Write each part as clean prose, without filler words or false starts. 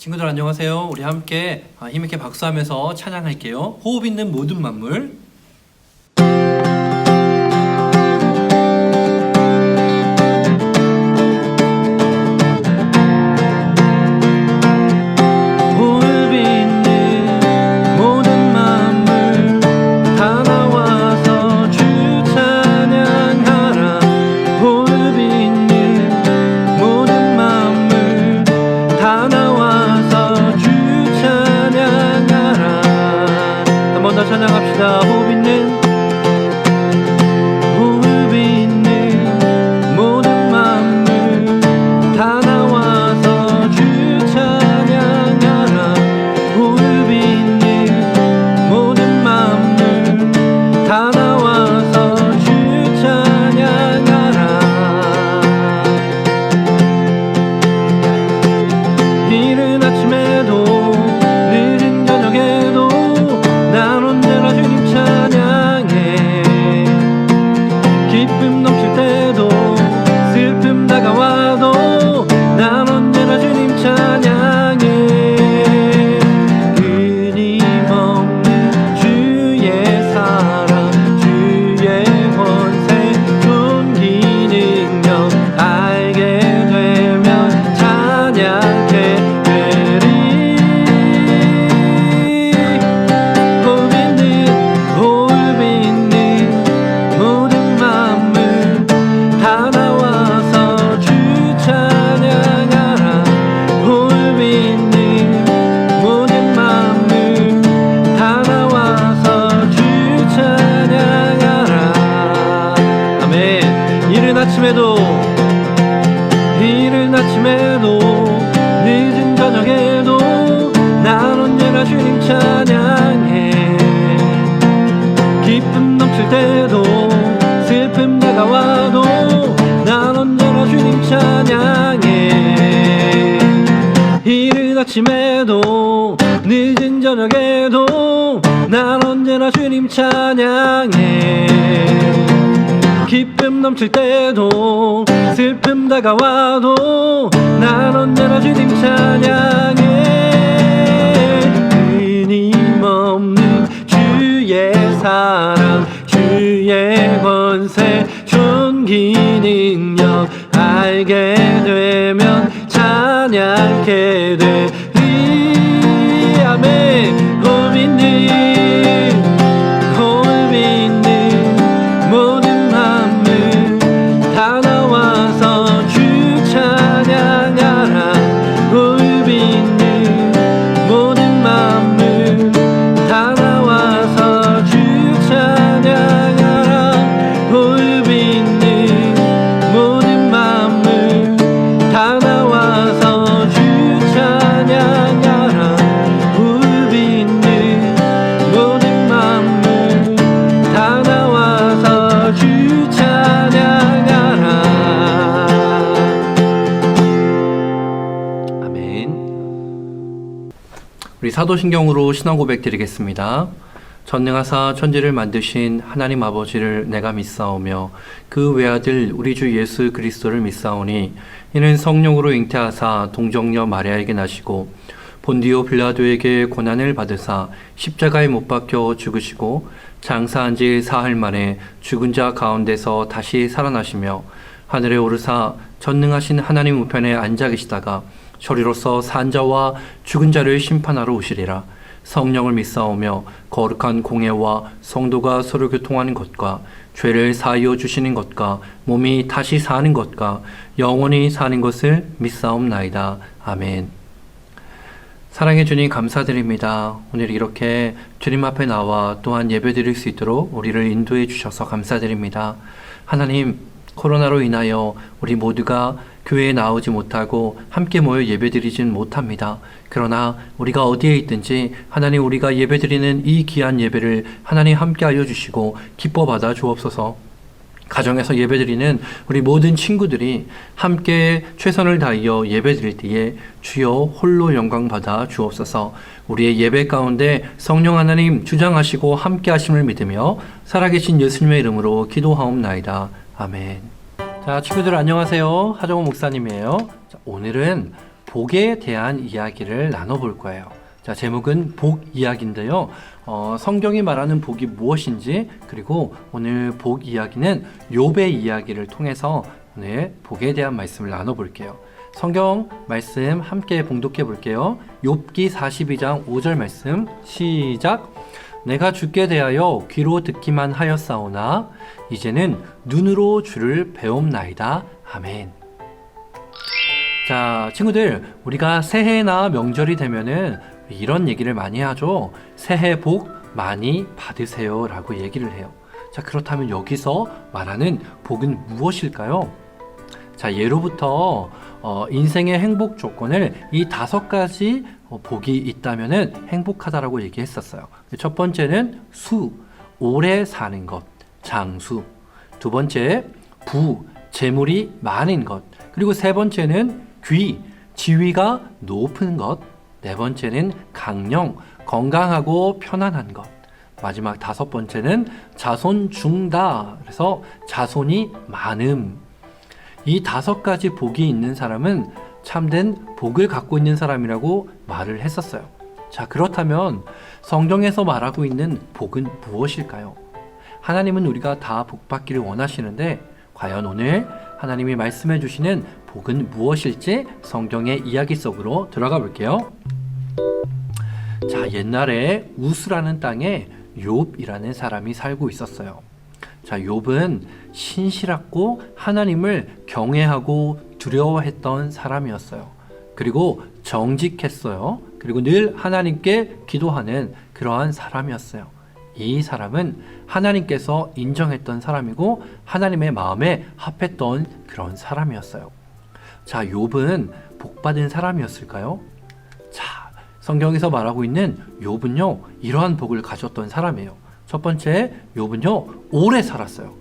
친구들 안녕하세요. 우리 함께 힘있게 박수하면서 찬양할게요. 호흡 있는 모든 만물. 찬양합시다. 호흡 있는 모든 만물 다 나와서 주 찬양하라. 호흡 있는 모든 만물 다 나와서 주 찬양하라. 이른 아침에도 늦은 저녁에도 난 언제나 주님 찬양해. 기쁨 넘칠 때도 슬픔 다가와도 난 언제나 주님 찬양해. 끊임없는 주의 사랑, 주의 권세, 존귀 능력 알게 되면 찬양해 되리. 이른 아침에도 늦은 저녁에도 난 언제나 주님 찬양해. 기쁨 넘칠 때도 슬픔 다가와도 난 언제나 주님 찬양해. 이른 아침에도 늦은 저녁에도 난 언제나 주님 찬양해. 기쁨 넘칠 때도 슬픔 다가와도 난 언제나 주님 찬양해. 끊임없는 주의 사랑, 주의 권세, 존귀 능력 알게 되면 찬양하게 되리. 아멘. 호흡 있는 모든 만물 다 나와서 주 찬양하라. 호흡 있는 모든 만물 다 나와서 주 찬양하라. 호흡 있는 모든 만물 다 나와서 주 찬양하라. 호흡 있는 모든 만물 다 나와서 주 찬양하라. 아멘. 우리 사도신경으로 신앙 고백 드리겠습니다. 전능하사 천지를 만드신 하나님 아버지를 내가 믿사오며 그 외아들 우리 주 예수 그리스도를 믿사오니 이는 성령으로 잉태하사 동정녀 마리아에게 나시고 본디오 빌라도에게 고난을 받으사 십자가에 못 박혀 죽으시고 장사한 지 사흘 만에 죽은 자 가운데서 다시 살아나시며 하늘에 오르사 전능하신 하나님 우편에 앉아 계시다가 저리로서 산 자와 죽은 자를 심판하러 오시리라. 성령을 믿사오며 거룩한 공예와 성도가 서로 교통하는 것과 죄를 사하여 주시는 것과 몸이 다시 사는 것과 영원히 사는 것을 믿사옵나이다. 아멘. 사랑해 주님 감사드립니다. 오늘 이렇게 주님 앞에 나와 또한 예배드릴 수 있도록 우리를 인도해 주셔서 감사드립니다. 하나님, 코로나로 인하여 우리 모두가 교회에 나오지 못하고 함께 모여 예배드리진 못합니다. 그러나 우리가 어디에 있든지 하나님, 우리가 예배드리는 이 귀한 예배를 하나님 함께하여 주시고 기뻐 받아 주옵소서. 가정에서 예배드리는 우리 모든 친구들이 함께 최선을 다하여 예배드릴 때에 주여 홀로 영광 받아 주옵소서. 우리의 예배 가운데 성령 하나님 주장하시고 함께 하심을 믿으며 살아계신 예수님의 이름으로 기도하옵나이다. 아멘. 자, 친구들 안녕하세요. 하정우 목사님이에요. 자, 오늘은 복에 대한 이야기를 나눠볼 거예요. 자, 제목은 복 이야기인데요. 성경이 말하는 복이 무엇인지, 그리고 오늘 복 이야기는 욥의 이야기를 통해서 오늘 복에 대한 말씀을 나눠볼게요. 성경 말씀 함께 봉독해 볼게요. 욥기 42장 5절 말씀 시작. 내가 주께 대하여 귀로 듣기만 하였사오나 이제는 눈으로 주를 배움나이다. 아멘. 자, 친구들, 우리가 새해나 명절이 되면은 이런 얘기를 많이 하죠. 새해 복 많이 받으세요 라고 얘기를 해요. 자, 그렇다면 여기서 말하는 복은 무엇일까요? 자, 예로부터 인생의 행복 조건을 이 5가지 복이 있다면은 행복하다라고 얘기했었어요. 첫 번째는 수, 오래 사는 것, 장수. 두 번째, 부, 재물이 많은 것. 그리고 세 번째는 귀, 지위가 높은 것. 네 번째는 강령, 건강하고 편안한 것. 마지막 5번째는 자손 중다. 그래서 자손이 많음. 이 5가지 복이 있는 사람은 참된 복을 갖고 있는 사람이라고 말을 했었어요. 자, 그렇다면 성경에서 말하고 있는 복은 무엇일까요? 하나님은 우리가 다 복 받기를 원하시는데 과연 오늘 하나님이 말씀해 주시는 복은 무엇일지 성경의 이야기 속으로 들어가 볼게요. 자, 옛날에 우스라는 땅에 욥이라는 사람이 살고 있었어요. 자, 욥은 신실하고 하나님을 경외하고 두려워했던 사람이었어요. 그리고 정직했어요. 그리고 늘 하나님께 기도하는 그러한 사람이었어요. 이 사람은 하나님께서 인정했던 사람이고 하나님의 마음에 합했던 그런 사람이었어요. 자, 욥은 복받은 사람이었을까요? 자, 성경에서 말하고 있는 욥은요, 이러한 복을 가졌던 사람이에요. 첫 번째, 욥은요, 오래 살았어요.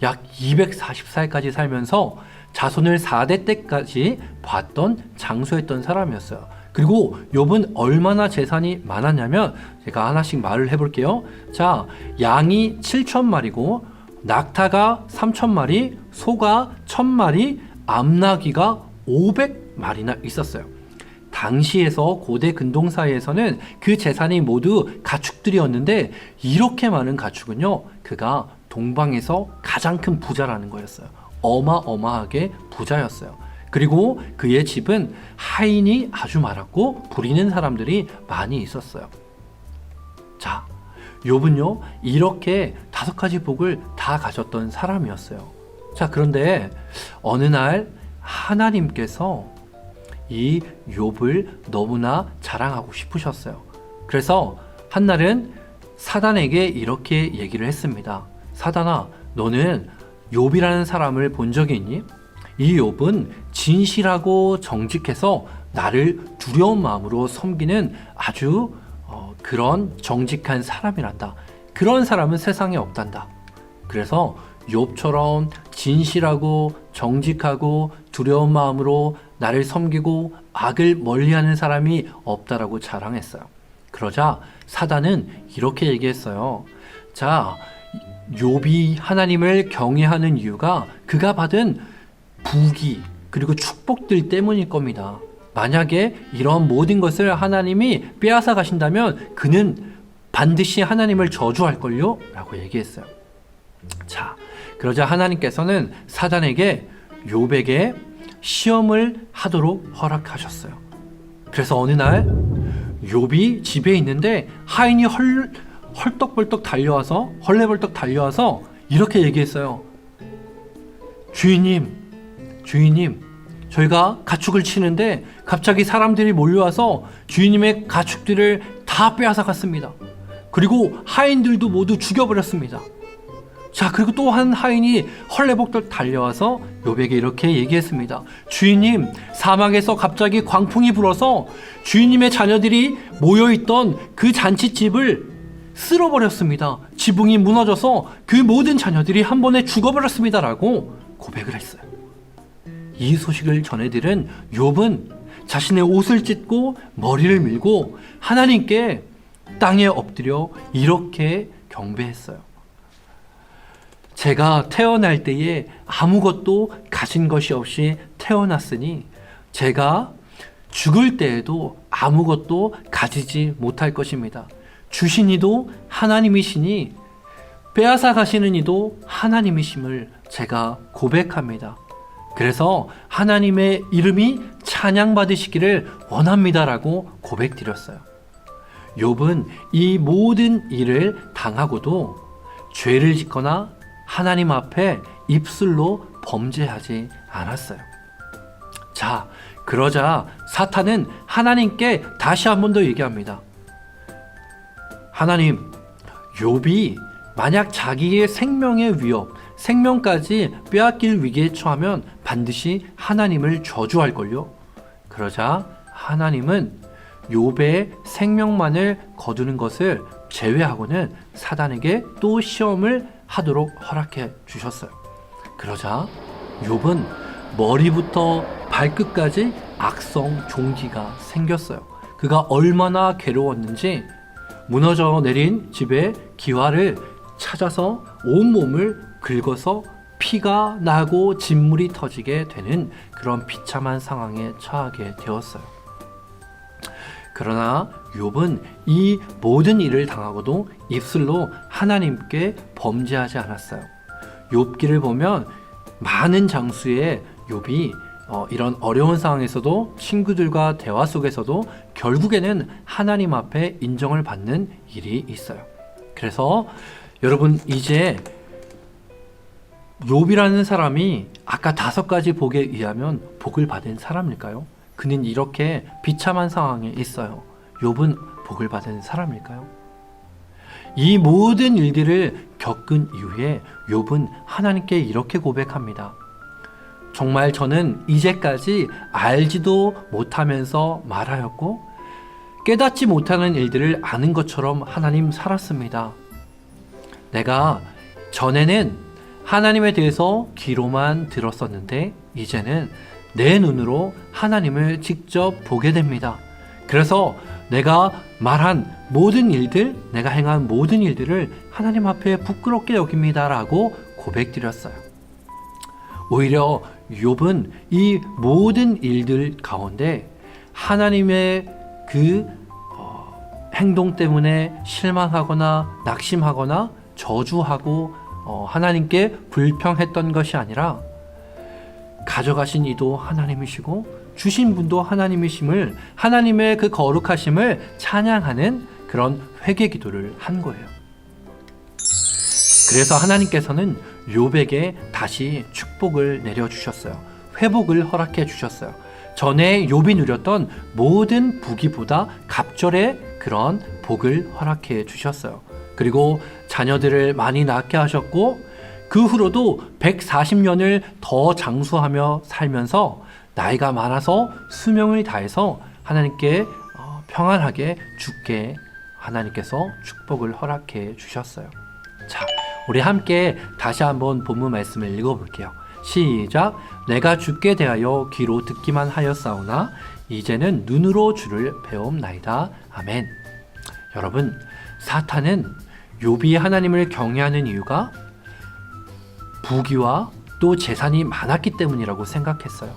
약 240살까지 살면서 자손을 4대 때까지 봤던, 장수했던 사람이었어요. 그리고 욥은 얼마나 재산이 많았냐면 제가 하나씩 말을 해볼게요. 자, 양이 7,000마리고 낙타가 3,000마리, 소가 1,000마리, 암나귀가 500마리나 있었어요. 당시에서 고대 근동사회에서는 그 재산이 모두 가축들이었는데 이렇게 많은 가축은요, 그가 동방에서 가장 큰 부자라는 거였어요. 어마어마하게 부자였어요. 그리고 그의 집은 하인이 아주 많았고 부리는 사람들이 많이 있었어요. 자, 욥은요, 이렇게 5가지 복을 다 가졌던 사람이었어요. 자, 그런데 어느 날 하나님께서 이 욥을 너무나 자랑하고 싶으셨어요. 그래서 한날은 사단에게 이렇게 얘기를 했습니다. 사단아, 너는 욥이라는 사람을 본 적이 있니? 이 욥은 진실하고 정직해서 나를 두려운 마음으로 섬기는 아주 그런 정직한 사람이란다. 그런 사람은 세상에 없단다. 그래서 욥처럼 진실하고 정직하고 두려운 마음으로 나를 섬기고 악을 멀리하는 사람이 없다라고 자랑했어요. 그러자 사단은 이렇게 얘기했어요. 자, 욥이 하나님을 경외하는 이유가 그가 받은 부귀 그리고 축복들 때문일 겁니다. 만약에 이런 모든 것을 하나님이 빼앗아 가신다면 그는 반드시 하나님을 저주할걸요? 라고 얘기했어요. 자, 그러자 하나님께서는 사단에게 욥에게 시험을 하도록 허락하셨어요. 그래서 어느 날 욥이 집에 있는데 하인이 헐떡벌떡 달려와서 헐레벌떡 달려와서 이렇게 얘기했어요. 주인님, 저희가 가축을 치는데 갑자기 사람들이 몰려와서 주인님의 가축들을 다 빼앗아 갔습니다. 그리고 하인들도 모두 죽여버렸습니다. 자, 그리고 또 한 하인이 헐레벌떡 달려와서 욥에게 이렇게 얘기했습니다. 주인님, 사막에서 갑자기 광풍이 불어서 주인님의 자녀들이 모여있던 그 잔치집을 쓸어버렸습니다. 지붕이 무너져서 그 모든 자녀들이 한 번에 죽어버렸습니다. 라고 고백을 했어요. 이 소식을 전해들은 욥은 자신의 옷을 찢고 머리를 밀고 하나님께 땅에 엎드려 이렇게 경배했어요. 제가 태어날 때에 아무것도 가진 것이 없이 태어났으니 제가 죽을 때에도 아무것도 가지지 못할 것입니다. 주신 이도 하나님이시니 빼앗아 가시는 이도 하나님이심을 제가 고백합니다. 그래서 하나님의 이름이 찬양받으시기를 원합니다라고 고백드렸어요. 욥은 이 모든 일을 당하고도 죄를 짓거나 하나님 앞에 입술로 범죄하지 않았어요. 자, 그러자 사탄은 하나님께 다시 한 번 더 얘기합니다. 하나님, 욥이 만약 자기의 생명의 위협, 생명까지 빼앗길 위기에 처하면 반드시 하나님을 저주할걸요. 그러자 하나님은 욥의 생명만을 거두는 것을 제외하고는 사단에게 또 시험을 하도록 허락해 주셨어요. 그러자 욥은 머리부터 발끝까지 악성 종기가 생겼어요. 그가 얼마나 괴로웠는지 무너져 내린 집에 기와를 찾아서 온몸을 긁어서 피가 나고 진물이 터지게 되는 그런 비참한 상황에 처하게 되었어요. 그러나 욥은 이 모든 일을 당하고도 입술로 하나님께 범죄하지 않았어요. 욥기를 보면 많은 장수의 욥이 이런 어려운 상황에서도 친구들과 대화 속에서도 결국에는 하나님 앞에 인정을 받는 일이 있어요. 그래서 여러분, 이제 욥이라는 사람이 아까 5가지 복에 의하면 복을 받은 사람일까요? 그는 이렇게 비참한 상황에 있어요. 욥은 복을 받은 사람일까요? 이 모든 일들을 겪은 이후에 욥은 하나님께 이렇게 고백합니다. 정말 저는 이제까지 알지도 못하면서 말하였고 깨닫지 못하는 일들을 아는 것처럼 하나님 살았습니다. 내가 전에는 하나님에 대해서 귀로만 들었었는데 이제는 내 눈으로 하나님을 직접 보게 됩니다. 그래서 내가 말한 모든 일들, 내가 행한 모든 일들을 하나님 앞에 부끄럽게 여깁니다라고 고백드렸어요. 오히려 욥은 이 모든 일들 가운데 하나님의 그 행동 때문에 실망하거나 낙심하거나 저주하고 하나님께 불평했던 것이 아니라 가져가신 이도 하나님이시고 주신 분도 하나님이심을, 하나님의 그 거룩하심을 찬양하는 그런 회개 기도를 한 거예요. 그래서 하나님께서는 욥에게 다시 축복을 내려주셨어요. 회복을 허락해 주셨어요. 전에 욥이 누렸던 모든 부귀보다 갑절의 그런 복을 허락해 주셨어요. 그리고 자녀들을 많이 낳게 하셨고 그 후로도 140년을 더 장수하며 살면서 나이가 많아서 수명을 다해서 하나님께 평안하게 죽게 하나님께서 축복을 허락해 주셨어요. 자, 우리 함께 다시 한번 본문 말씀을 읽어볼게요. 시작. 내가 주께 대하여 귀로 듣기만 하였사오나 이제는 눈으로 주를 배움나이다. 아멘. 여러분, 사탄은 욥이 하나님을 경외하는 이유가 부귀와 또 재산이 많았기 때문이라고 생각했어요.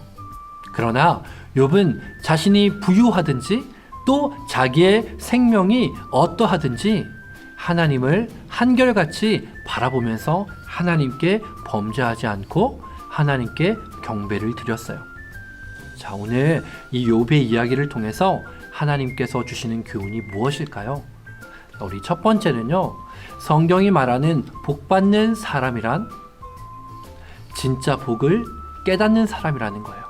그러나 욥은 자신이 부유하든지 또 자기의 생명이 어떠하든지 하나님을 한결같이 바라보면서 하나님께 범죄하지 않고 하나님께 경배를 드렸어요. 자, 오늘 이 욥의 이야기를 통해서 하나님께서 주시는 교훈이 무엇일까요? 우리 첫 번째는요, 성경이 말하는 복받는 사람이란 진짜 복을 깨닫는 사람이라는 거예요.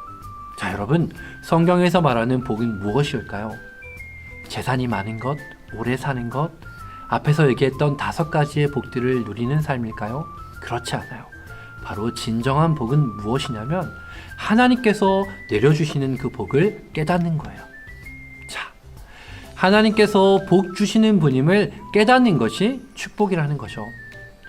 자, 여러분, 성경에서 말하는 복은 무엇일까요? 재산이 많은 것, 오래 사는 것, 앞에서 얘기했던 5가지의 복들을 누리는 삶일까요? 그렇지 않아요. 바로 진정한 복은 무엇이냐면 하나님께서 내려주시는 그 복을 깨닫는 거예요. 자, 하나님께서 복 주시는 분임을 깨닫는 것이 축복이라는 거죠.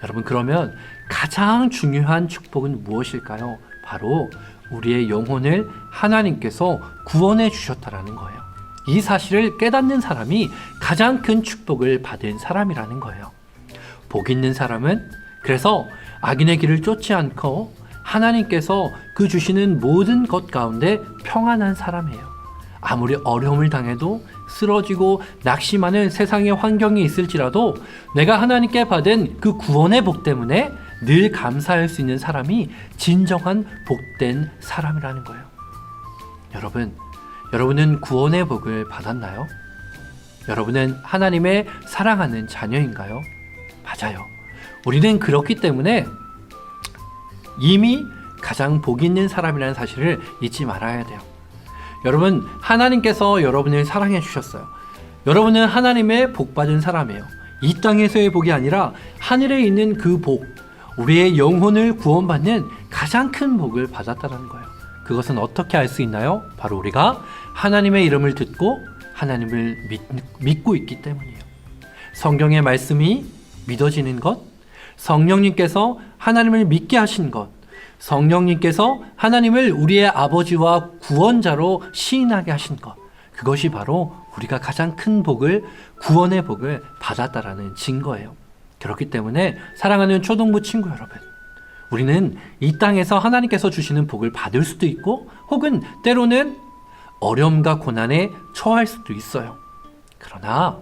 여러분, 그러면 가장 중요한 축복은 무엇일까요? 바로 우리의 영혼을 하나님께서 구원해 주셨다라는 거예요. 이 사실을 깨닫는 사람이 가장 큰 축복을 받은 사람이라는 거예요. 복 있는 사람은 그래서 악인의 길을 쫓지 않고 하나님께서 그 주시는 모든 것 가운데 평안한 사람이에요. 아무리 어려움을 당해도 쓰러지고 낙심하는 세상의 환경이 있을지라도 내가 하나님께 받은 그 구원의 복 때문에 늘 감사할 수 있는 사람이 진정한 복된 사람이라는 거예요. 여러분은 구원의 복을 받았나요? 여러분은 하나님의 사랑하는 자녀인가요? 맞아요. 우리는 그렇기 때문에 이미 가장 복 있는 사람이라는 사실을 잊지 말아야 돼요. 여러분, 하나님께서 여러분을 사랑해 주셨어요. 여러분은 하나님의 복 받은 사람이에요. 이 땅에서의 복이 아니라 하늘에 있는 그 복, 우리의 영혼을 구원받는 가장 큰 복을 받았다는 거예요. 그것은 어떻게 알 수 있나요? 바로 우리가 하나님의 이름을 듣고 하나님을 믿고 있기 때문이에요. 성경의 말씀이 믿어지는 것, 성령님께서 하나님을 믿게 하신 것, 성령님께서 하나님을 우리의 아버지와 구원자로 시인하게 하신 것, 그것이 바로 우리가 가장 큰 복을, 구원의 복을 받았다라는 증거예요. 그렇기 때문에 사랑하는 초등부 친구 여러분, 우리는 이 땅에서 하나님께서 주시는 복을 받을 수도 있고 혹은 때로는 어려움과 고난에 처할 수도 있어요. 그러나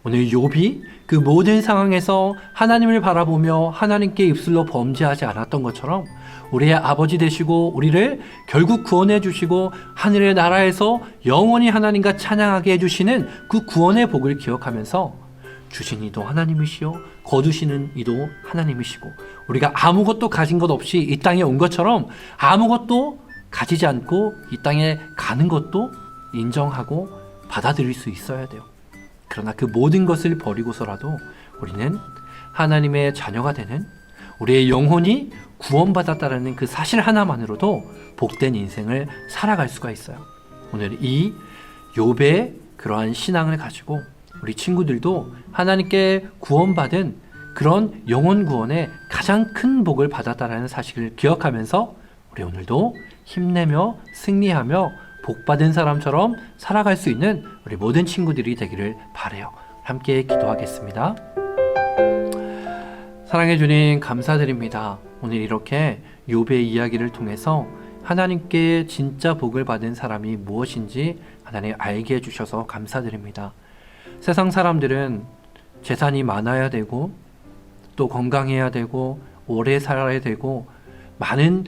오늘 욥이 그 모든 상황에서 하나님을 바라보며 하나님께 입술로 범죄하지 않았던 것처럼 우리의 아버지 되시고 우리를 결국 구원해 주시고 하늘의 나라에서 영원히 하나님과 찬양하게 해주시는 그 구원의 복을 기억하면서 주신 이도 하나님이시요 거두시는 이도 하나님이시고 우리가 아무것도 가진 것 없이 이 땅에 온 것처럼 아무것도 가지지 않고 이 땅에 가는 것도 인정하고 받아들일 수 있어야 돼요. 그러나 그 모든 것을 버리고서라도 우리는 하나님의 자녀가 되는, 우리의 영혼이 구원받았다는 그 사실 하나만으로도 복된 인생을 살아갈 수가 있어요. 오늘 이 욥의 그러한 신앙을 가지고 우리 친구들도 하나님께 구원받은 그런 영혼 구원의 가장 큰 복을 받았다는 사실을 기억하면서 우리 오늘도 힘내며 승리하며 복받은 사람처럼 살아갈 수 있는 우리 모든 친구들이 되기를 바라요. 함께 기도하겠습니다. 사랑해 주님 감사드립니다. 오늘 이렇게 욥의 이야기를 통해서 하나님께 진짜 복을 받은 사람이 무엇인지 하나님 알게 해주셔서 감사드립니다. 세상 사람들은 재산이 많아야 되고 또 건강해야 되고 오래 살아야 되고 많은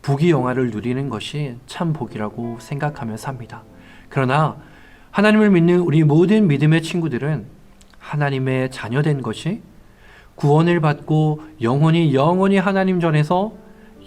부귀영화를 누리는 것이 참 복이라고 생각하며 삽니다. 그러나 하나님을 믿는 우리 모든 믿음의 친구들은 하나님의 자녀된 것이 구원을 받고 영원히 하나님 전에서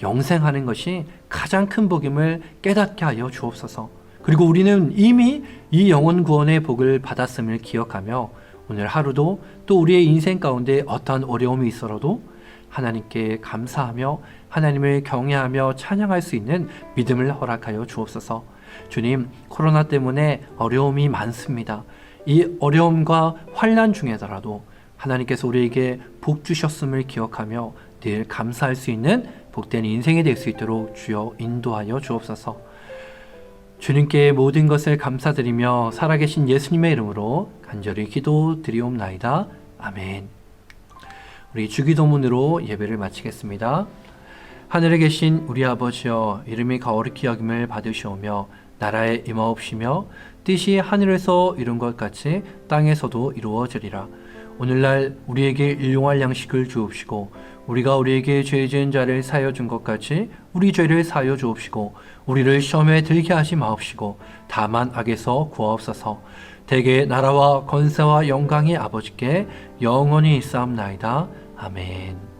영생하는 것이 가장 큰 복임을 깨닫게 하여 주옵소서. 그리고 우리는 이미 이 영원 구원의 복을 받았음을 기억하며 오늘 하루도 또 우리의 인생 가운데 어떠한 어려움이 있어도 하나님께 감사하며 하나님을 경외하며 찬양할 수 있는 믿음을 허락하여 주옵소서. 주님, 코로나 때문에 어려움이 많습니다. 이 어려움과 환난 중에더라도 하나님께서 우리에게 복 주셨음을 기억하며 늘 감사할 수 있는 복된 인생이 될 수 있도록 주여 인도하여 주옵소서. 주님께 모든 것을 감사드리며 살아계신 예수님의 이름으로 간절히 기도드리옵나이다. 아멘. 우리 주기도문으로 예배를 마치겠습니다. 하늘에 계신 우리 아버지여, 이름이 거룩히 여김을 받으시오며 나라에 임하옵시며 뜻이 하늘에서 이룬 것 같이 땅에서도 이루어지리라. 오늘날 우리에게 일용할 양식을 주옵시고 우리가 우리에게 죄 지은 자를 사하여 준 것 같이 우리 죄를 사하여 주옵시고 우리를 시험에 들게 하지 마옵시고 다만 악에서 구하옵소서. 대개 나라와 권세와 영광이 아버지께 영원히 있사옵나이다. 아멘.